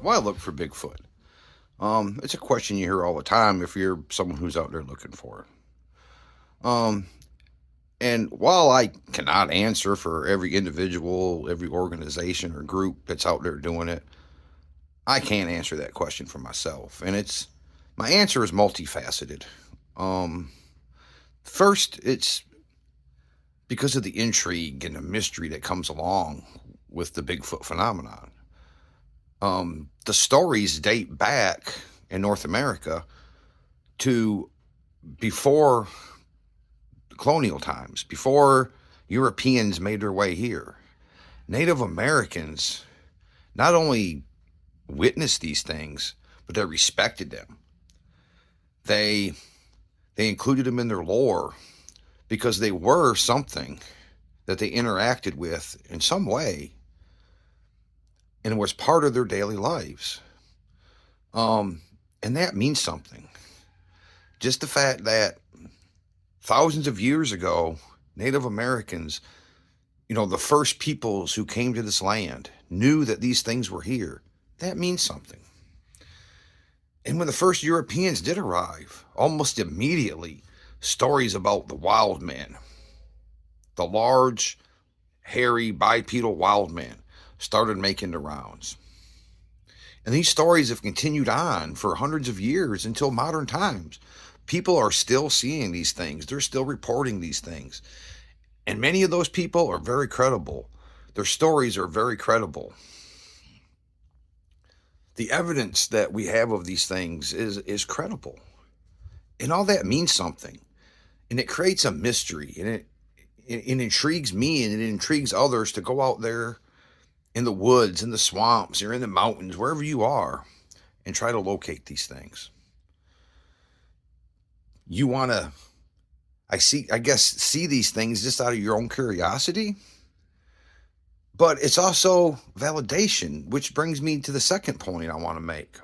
Why look for Bigfoot? It's a question you hear all the time if you're someone who's out there looking for it. And while I cannot answer for every individual, every organization or group that's out there doing it, I can answer that question for myself. And my answer is multifaceted. Um, First, it's because of the intrigue and the mystery that comes along with the Bigfoot phenomenon. The stories date back in North America to before colonial times, before Europeans made their way here. Native Americans not only witnessed these things, but they respected them. They they included them in their lore because they were something that they interacted with in some way and it was part of their daily lives. Um, and that means something. Just the fact that thousands of years ago, Native Americans, the first peoples who came to this land, knew that these things were here. That means something. And when the first Europeans did arrive, almost immediately, stories about the wild men, the large, hairy, bipedal wild men, started making the rounds. And these stories have continued on for hundreds of years until modern times. People are still seeing these things, they're still reporting these things. And many of those people are very credible. Their stories are very credible. The evidence that we have of these things is credible. And all that means something. And it creates a mystery. And it intrigues me and it intrigues others to go out there in the woods, in the swamps, or in the mountains, wherever you are, and try to locate these things. You want to, I guess, see these things just out of your own curiosity. But it's also validation, which brings me to the second point I want to make.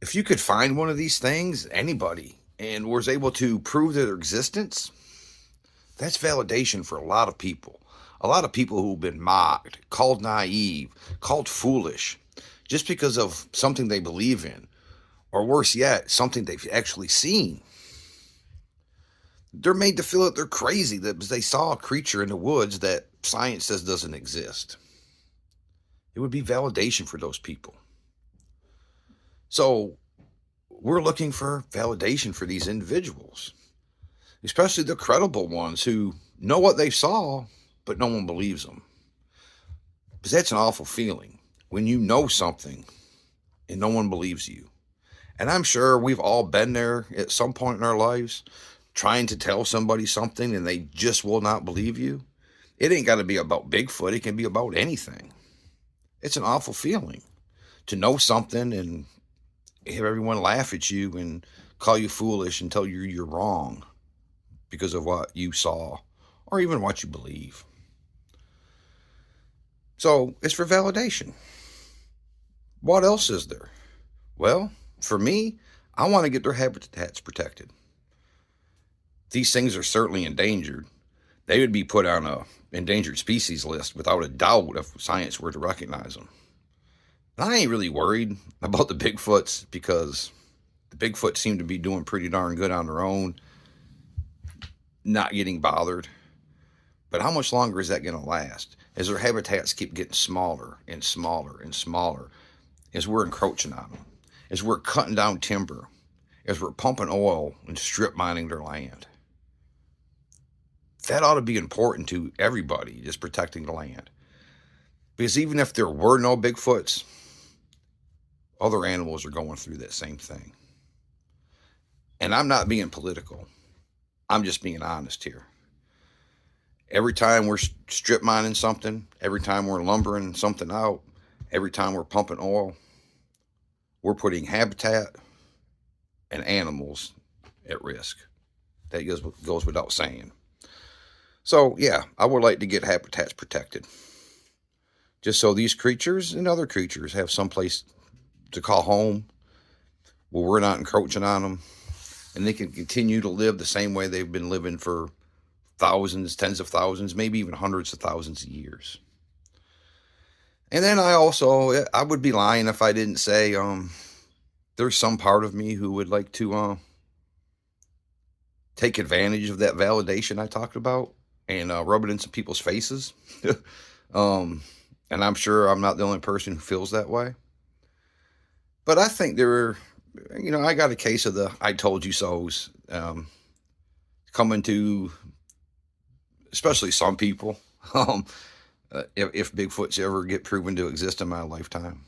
If you could find one of these things, anybody, and was able to prove their existence, that's validation for a lot of people. A lot of people who've been mocked, called naive, called foolish, just because of something they believe in, or worse yet, something they've actually seen. They're made to feel that they're crazy that they saw a creature in the woods that science says doesn't exist. It would be validation for those people. So we're looking for validation for these individuals, especially the credible ones who know what they saw, but no one believes them. Because that's an awful feeling when you know something and no one believes you. And I'm sure we've all been there at some point in our lives, trying to tell somebody something and they just will not believe you. It ain't got to be about Bigfoot. It can be about anything. It's an awful feeling to know something and have everyone laugh at you and call you foolish and tell you you're wrong because of what you saw or even what you believe. So it's for validation. What else is there? Well, for me, I want to get their habitats protected. These things are certainly endangered. They would be put on a endangered species list without a doubt if science were to recognize them. And I ain't really worried about the Bigfoots because the Bigfoot seem to be doing pretty darn good on their own, not getting bothered. But how much longer is that going to last? As their habitats keep getting smaller and smaller and smaller, as we're encroaching on them, as we're cutting down timber, as we're pumping oil and strip mining their land. That ought to be important to everybody, just protecting the land. Because even if there were no Bigfoots, other animals are going through that same thing. And I'm not being political. I'm just being honest here. Every time we're strip mining something, every time we're lumbering something out, every time we're pumping oil, we're putting habitat and animals at risk. That goes without saying. So, yeah, I would like to get habitats protected. Just so these creatures and other creatures have some place to call home where we're not encroaching on them. And they can continue to live the same way they've been living for thousands, tens of thousands, maybe even hundreds of thousands of years. And then I would be lying if I didn't say, there's some part of me who would like to, take advantage of that validation I talked about and rub it in some people's faces. um, and I'm sure I'm not the only person who feels that way. But I think I got a case of the I told you so's coming to, especially some people, um, if Bigfoots ever get proven to exist in my lifetime.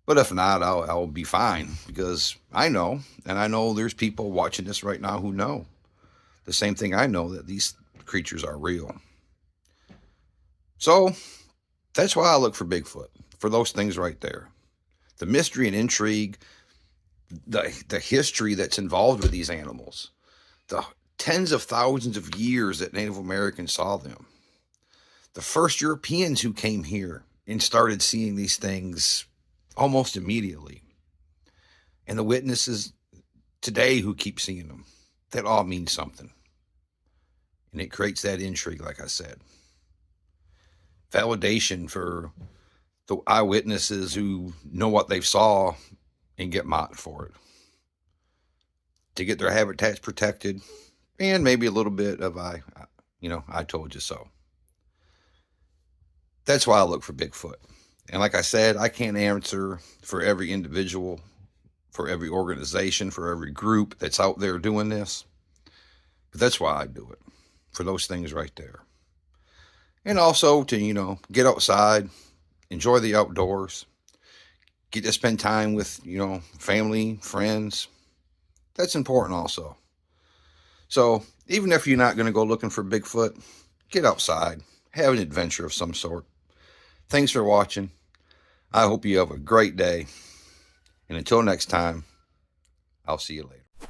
But if not, I'll be fine because I know, and I know there's people watching this right now who know the same thing I know, that these creatures are real. So that's why I look for Bigfoot, for those things right there. The mystery and intrigue, the history that's involved with these animals, the tens of thousands of years that Native Americans saw them, the first Europeans who came here and started seeing these things almost immediately, and the witnesses today who keep seeing them. That all means something. And it creates that intrigue, like I said. Validation for the eyewitnesses who know what they saw and get mocked for it. To get their habitats protected, and maybe a little bit of I told you so. That's why I look for Bigfoot. And like I said, I can't answer for every individual, for every organization, for every group that's out there doing this. But that's why I do it, for those things right there. And also to, get outside, enjoy the outdoors, get to spend time with, family, friends. That's important also. So even if you're not going to go looking for Bigfoot, get outside, have an adventure of some sort. Thanks for watching. I hope you have a great day. And until next time, I'll see you later.